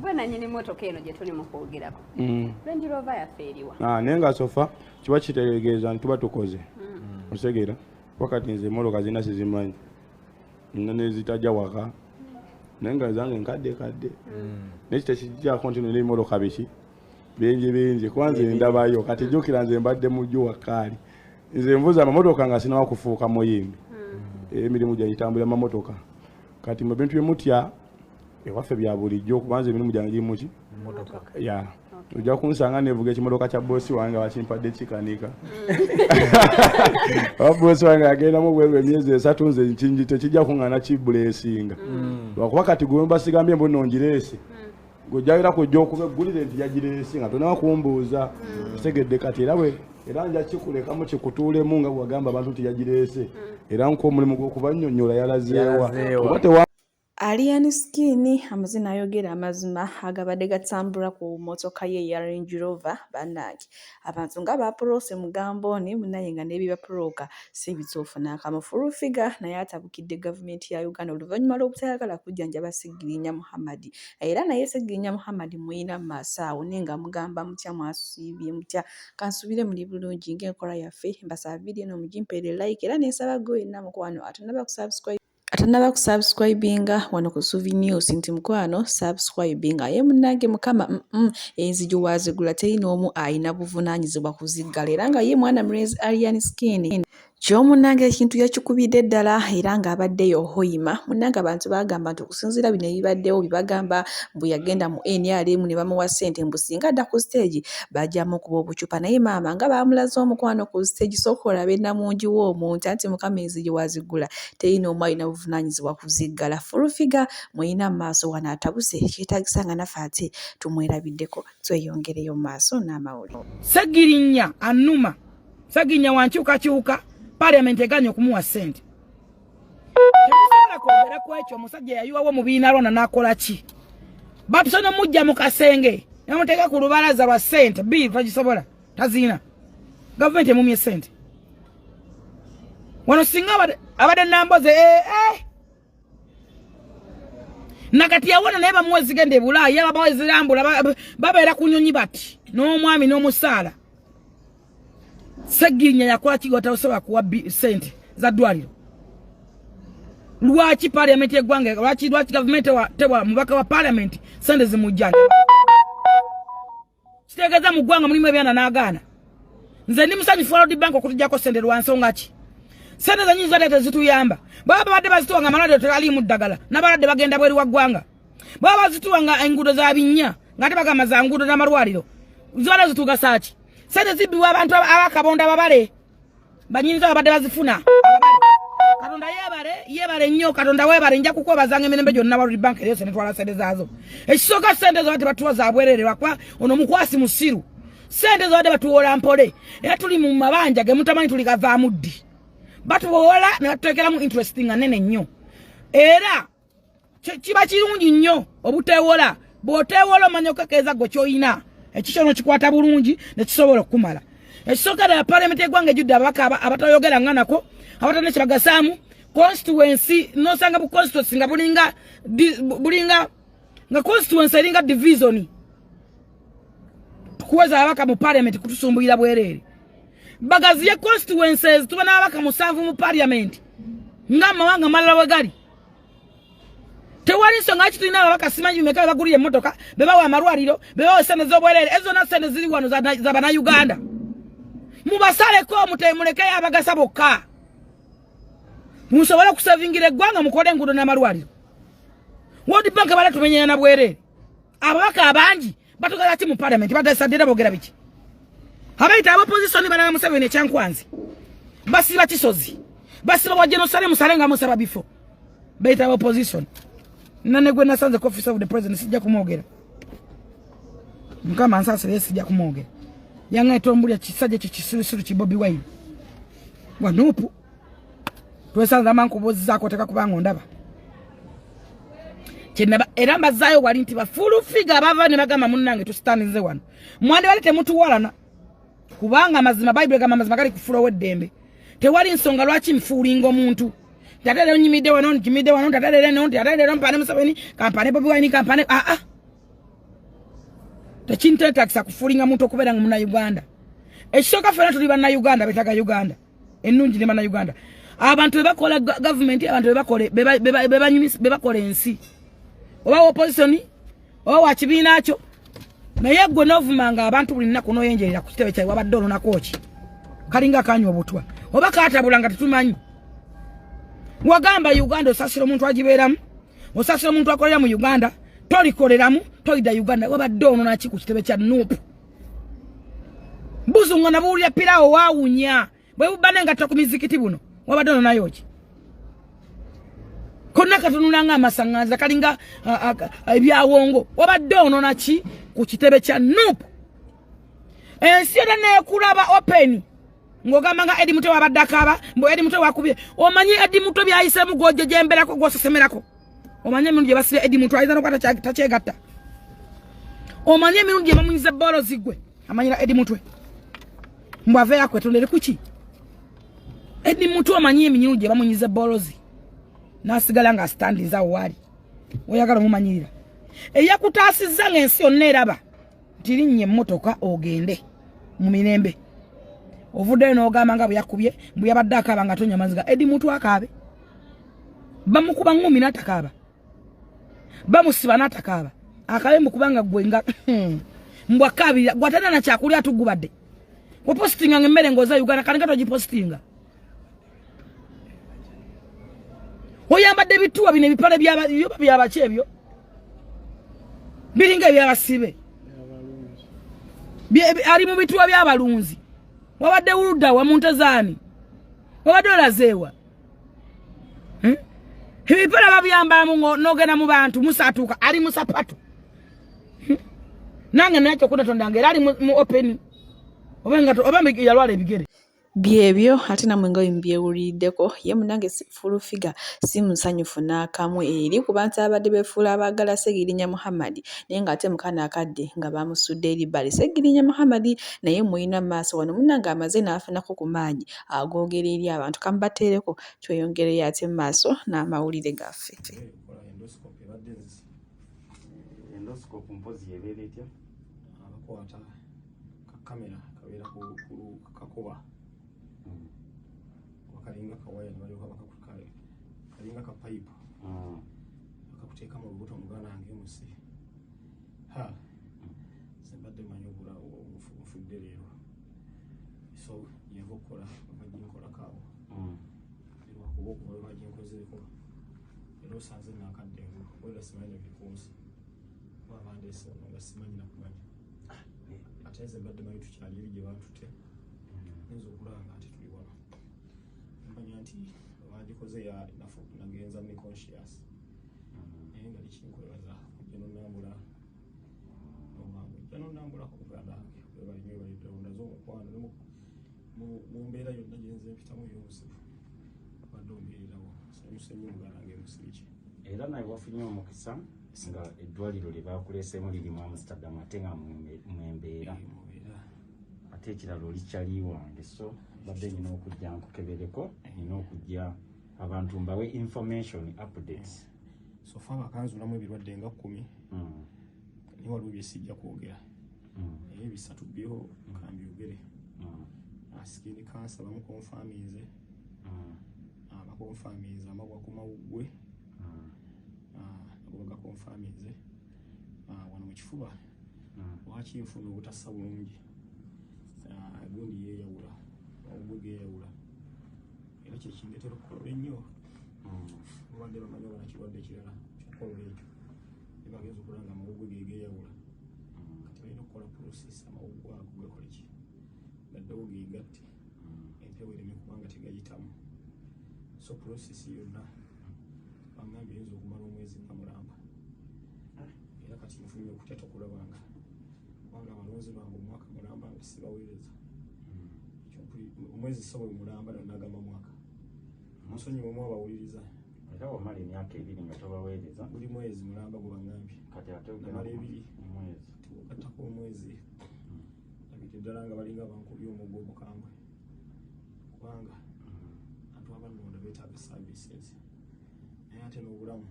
gwe nanyini motoka eno gye tuli mu kwogerako Range Rover yafeeriwa nenga sofa kiba kitegeeza nti tuba tukoze osegeera wakati nze emmotoka zina sizimanyi nezitajja waka nenga zange nkadde nekite kijjako nti n'emmotoka biki benje kwanza ndabayo kati jjukira nze mbadde mujju wakaali nze mvuza amamotoka nga sinawa kufuuka muyimbi emirimu gyayitambula amamotoka kati mu bintu byemutya ewaffe bya bulijjo kubanza emirimu gyange giri muki ya ojja kunsanga nevuga ekimotoka kya boosi wange wakimpadde kikanika boosi wange agendamu bweru emyezi 3 nze nkinji tekijja kuŋŋaana kibuleesinga lwakuba kati gwe basigambye mbu nongireesi gojjaira kujja okuba eggulire nti yagireesinga tonawa kumbuuza segedde kati era nja kikulekamu kikutuulemu nga bwagamba abantu nti yagireese era nk'omulimu gw'okubannyonnyola yalazeewa Alien Skin amazina ayogera amazima agabadde gatambula ku motoka ye ya Range Rover bannange abantu nga baprose mugambo ne munaye nga nebibaproka si bitoofu n'akamufulu figa naye atabukidde gavumenti ya Uganda oluvannyuma lw'obutayagala kujjanjaba Ssengirinya Muhammad era naye Ssengirinya Muhammad muyina masaawo nenga mugamba mutya mwasibye mutya kansubire muli bulungi ng'enkola yaffe mbasaba video eno mugimpeere like era nesaba gwe namukwano atanaba kusubscribinga wano ku Suvi News nti mukwano subscribinga ye munnange mukama enziju wazigula terina omu ayina buvunaanyizibwa kuziggala era nga ye mwana mrezi Alien Skin ky'omunnange ekintu yakikubidde ddala era ng'abaddeyo hoyima munnange abantu bagamba nti okusinziira bino ebibaddewo bibagamba mbu yagenda mu NRM ne bamuwa ssente mbu singa adda ku stage bajjamu kuba obucupa naye maama nga bamulaze omukwano ku stage sooka olabe namungi w'omuntu anti mukama enziju wazigula terina omu ayina buvunaanyizibwa kuziggala fulufiga muyina mu maaso wano atabuse kyetagisa nga naffe ate tumwerabiddeko tweyongereyo mu maaso n'amawulire Ssengirinya annuma Ssengirinya wankyukakyuka Parliament eganya okumuwa ssente temusobola kwogera ku ekyo omusajja yayiwawo mu biina lona n'akola ki batusana mujja mu kasenge namuteeka ku lubalaza lwa ssente bill tagisobola taziina gavumenti emumye ssente wano singa abadde namboze nakati yawona naye bamuwe zigenda e Bulaaya bamuwe zirambula babeera ku nnyonyi bati n'omwami n'omusaala Ssengirinya yakola kigota osobola kuwa ssente za ddwaliro lwaki Parliament y'eggwanga lwaki gavumenti tewa mubaka wa Parliament ssente zimujjanja kitegeeza mu ggwanga mulimu ebyana n'agaana nze ndi musanyufu World Bank okutujjako ssente lwa nsonga ki ssente zennyini zadde tezituyamba baba babadde bazituwa nga amalwaliro tegaliimu ddagala n'abalwadde bagenda bweri wa ggwanga baba bazituwa nga enguudo za binnya ng'ate bagamba za nguudo n'amalwaliro zibadde zitugasa ki ssente zibbiwa abantu abakabonda ababale banyinza abadde bazifuna Katonda yebale nnyo Katonda webale nja kukwebazanga emirembe gyonna World Bank yose netwala ssente zaazo ekisooka ssente zo bati batuwa za bwerere lwakwa ono mukwasi musiru ssente zo bade batuwola mpole era tuli mu mabanja ge mutamanyi tuli gavaamu ddi batuwola ne batuteekeramu interest nga nene nnyo era kiba kirungi nnyo obuteewola bw'oteewola omanya okukekeeza gwe ky'olina ekikyono kikwata bulungi ne kisobola okukumala ekisooka ddala Parliament y'eggwanga ejjudde ababaka abatayogera nga nako abatalina kye bagasaamu constituency nosanga bu constituency nga bulinga nga constituency eringa division tukuweza ababaka mu Parliament kutusumbuyira bwerere bagazi ya constituencies tuba n'ababaka 7 mu Parliament nga mawanga malala wegali tewali nsonga ki tulina ababaka simanyi bimeka bagulira emmotoka bebawa amalwaliro bebawa ssente z'obwerere ezo na ssente ziri wano za bannayuganda mubasaleko mutemulekeyo abagasa bokka musobola okusavingira eggwanga mukole enguudo n'amalwaliro World Bank bala tumenyera na bwerere ababaka abangi batugala ki mu Parliament batasadira bogera biki abaita opposition bana Museveni ekyankwanzi basiba kisozi basiba wa genocide musalenga musaba bifo baita opposition nane gwe nasanze ku office of the president sijja kumwogera mukama ansasire sijja kumwogera yanga etombulya kisajja kikisiru kibobi wine wanupu twesanza mankubozi zako teka kubanga ndaba kinaba era mbazayo wali nti bafulu figa bava ne bagamba munnange tustandize wano mwandi wali temutuwalana kubanga mazima Bible gamba mazima gali kufula weddembe tewali nsonga lwaki mfulingo muntu tatale nyimide wano tatale mpane Museveni kampane bobi wine kampane Tekinteetakisa kufulinga muntu okubeera nga muna Uganda. Ekisooka ffenna tuli banna Uganda betaga Uganda. Ennungi ne banna Uganda. Abantu bebakola government, abantu bebakola ensi. Oba opposition, oba wa kibiina kyo. Naye gwe novumanga abantu buli nnaku n'oyenjerera ku kitebe kyawe wabadde olunako ki. Kalinga kanywa obutwa. Oba kaatabula nga tetumanyi. Wagamba Uganda osasira omuntu agibeeramu. Osasira omuntu akolera mu Uganda. Tolikoleramu, toida Uganda. Wabadde ononaki ku kitebe kya Nuupu. Buzunga na buulira pirawo waawunya. Bwe bubane nga ku mizikiti buno. Wabadde ononayo ki. Konna katunulanga amasanganza kalinga ebyawongo. Wabadde ononaki ku kitebe kya Nuupu. Ensi yonna neekulaba open. Ngogamba nga Edi Muto wabadde akaba, mbo Edi Muto wakubye. Omanyi Edi Muto byayisemu gw'ojejemberako gw'osesemerako. Omanyi emirundi gye basire Edi Muto ayinza n'okwata takyegatta. Omanyi emirundi gye bamunyiza bolo zigwe. Amanyira Edi Mutwe. Mbu ave yakwetondere kuki. Edi Muto omanyi emirundi gye bamunyiza bolo zi. N'asigala nga standinza wali. Oyagala omumanyirira. Eyakutaasizza ng'ensi yonna eraba. Nti linnye emmotoka ogende mu mirembe. Ovuddeyo n'ogamba nga bwe yakubye, bwe yabadde akaaba nga tonya maziga. Edi Muto akaabe. Bamukuba ngumi n'atakaaba. Bamusiba n'atakaaba. Akabe mukubanga gwe nga mbwakabira gwatana na kyakulya tugubadde. Wapostinga ngemmere ngoza Uganda kalinga togipostinga. Oyambadde bituwa bino ebipale by'abaki ebyo. Biringa ebyabasibe. Ali mu bituwa by'abalunzi. Wabadde wuludda wa Muntazaani. Wabadde olazeewa. Ebipale babyambamu n'ogenda mu bantu musatuuka ali mu sapatu. Nange nakyo kunatonda era ali mu open. Oba yalwala ebigere. Byebyo ate namwe nga mbyewuliddeko ye munange full figure si musanyufu n'akamu eri ku bantu abadde beefuula abaagala Ssengirinya Muhammad naye ng'ate mukana akadde nga bamusudde eri bbali. Ssengirinya Muhammad naye muyina maaso wano munnange amaze n'afunako ku maanyi agoogera eri abantu kamubateereko tweyongereyo ate mu maaso n'amawulire gaffe. Endoscope mpozi yebeera etya abakwata kamera kabeera ku kakuba kalinga kawaya balyoka bakakukaye kalinga ka pipe bakakuteeka mu lubuto mugana ngemusi sembadde manyobula ofudde leero so yevokola bajinkola kawo lwakuba okuba bajinkozeeko era osanze nakaddengo wera simanyi bikuusi babandese nga simanyi nakumanya ate sembadde manyi tukyali eri gye bantute nza okulanga ati tuli wano manya nti wagikoze ya nafu nagenza ne conscious naye nga likinkwebaza kujja nonambula ku buganda webalinyo webalidde ondaze omukwano mu mbeera yonna gyenze mpitamu ey'obuzibu badde ombeererawo sanyusa ennyo muganda ng'emusiriki era naye wafunye omukisa nga eddwaliro lye baakuleeseemu lirimu Amsterdam ate nga mwembeera ate ekirala oli kyali wange so badde nina okujja nkukebereko nina okujja abantu mbawe information updates so fa bakanzulamu ebirwadde nga 10 naye waliwo byesijja kwogera naye ebisatu byo nkambyogere skin cancer bamukonfaminze bakonfaminze amabwa ku mawuggwe nabo bagakonfaminze wano mu kifuba waki nfuna obutassa bulungi gundi yeeyawula obugge yeeyawula era kyekindeetera okukolola ennyo obadde bamanyi oba nakirwadde ekirala kyokukolola ekyo ebageza okulanga amawuggwe geeyawula kati balina okukola process amawuggwe ago gakole ki gaddewo geegatte empewo ereme kubanga tegayitamu so process yonna bangambye eyinza okumala omwezi nga mulamba era kati nfunye okutya tokulabanga kubanga abalonzi bange omwaka mulamba nga sibaweereza omwezi sobo mulamba nagamba mwaka musonyi bwe mwabawuliriza era wamala emyaka 2 nga tobaweereza buli mwezi mulamba gwe bangambye kati ate namala 2 omwezi tiwogattako omwezi labite ddala nga balinga bankubye omuggo omukambwe kubanga abantu abanonda beetaaga services naye ate n'obulamu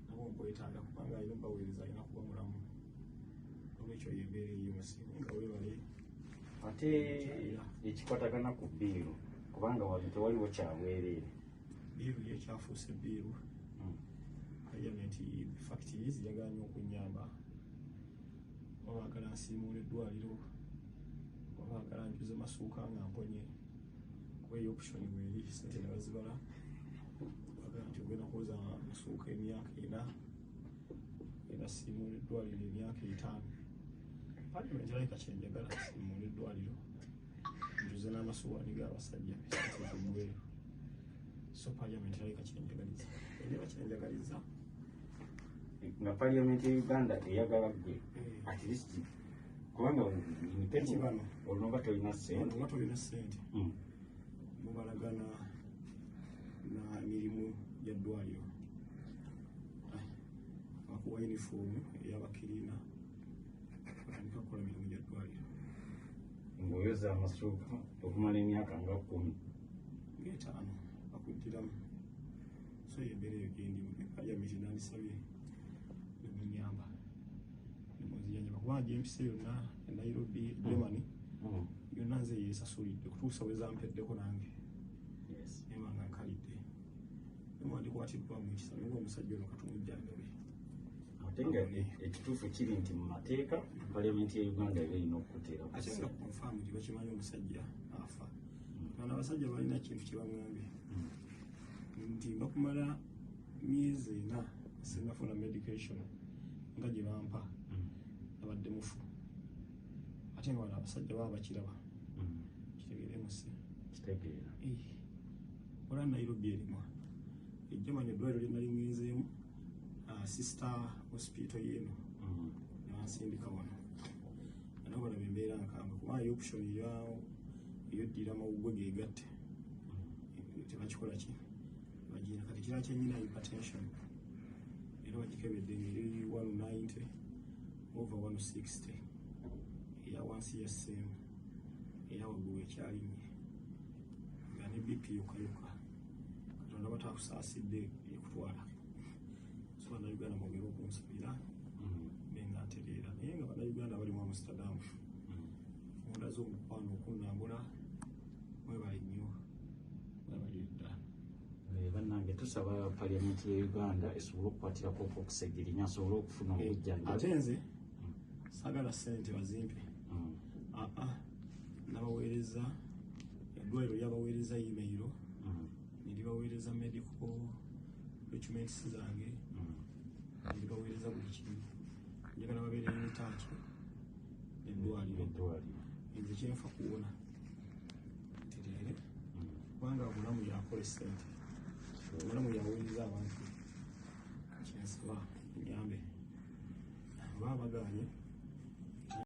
nabwo mbwetaaga kubanga alina obaweereza alina kuba mulamu ekyo yembeera ey'omusinga nga weebale ate ekikwatagana ku bbiiru kubanga wano tewaliwo kyabwereere bbiiru yekyafuuse bbiiru paliamenti fact is yagaanye okunyamba oba baagala nsiimuula eddwaliro oba baagala njuze masuuka nga mponye kuba eyo option bweri sente ne bazibala baagala nti ogenda kuwoza masuuka emyaka ena siimuula eddwaliro emyaka 5 paliamenti alabika kyenjagala siimuula eddwaliro njuze n'amasuwaani g'abasajja sente so paliamenti alabika kyenjagaliza enjaba kyenjagaliza nga paliamenti ya Uganda eyagala gwe at least kubanga bano olunga tolina ssente mubalagana na mirimu ya ddwaliro bakuwa yunifoomu ey'abakiriina batandika kukola mirimu gya ddwaliro ng'oyoza amasuuka okumala emyaka nga 10 ng'etaano bakuddiramu so yembeera eyo gendimu paliamenti nandisabye nemunyamba nemuziyanyaba kubanga gyempisa yonna e Nairobi Germany yonna nze yeesasulidde kutuusa bwe zampeddeko nange nemanga nkalidde nemwandikwatiddwamu ekisa naye omusajja ono katumujjanjabe ate nga ekituufu kiri nti mu mateeka paliamenti ya Uganda eba erina okuteera ate nga konfaamu nti bakimanyi omusajja afa bano abasajja balina kintu kye bamwambye nti bakumala myezi 4 sinafuna medication nga gye bampa abadde mufu ate nga bano abasajja baba bakiraba kitegeeremusi kitegeera wala Nairobi erimu ejjamanya eddwaliro lye nali ngenzeemu sister hospital yeeno nebansindika wano nabo balaba embeera nkambwe kubanga yo option eyoddira amawuggwe geegatte tebakikola ki bagina kati kira kyenyina hypertension era bagikebedde ngeri 190 over 160 eya wansi yesseemu eya waggulu ekyalinye nga ne BP yokayoka katonda batakusaasidde ekutwala so bannayuganda mwogera okunsabira benga ntereera naye nga bannayuganda bali mu Amsterdam mundaze omukwano okunnambula mwebale nnyo mwebale ddala bannange tusaba paliamenti ya Uganda esobole okukwatirako Hon Ssengirinya asobole okufuna obujjanjabi ate nze saagala ssente bazimpe nabaweereza eddwaliro lyabaweereza email neribaweereza medical documents zange neribaweereza buli kimu njagala babeere n'etaaki eddwaliro nze kyenfa kuwona ntereere kubanga obulamu yakola essente obulamu yaweereza abantu kyensaba nyambe baba bagaanye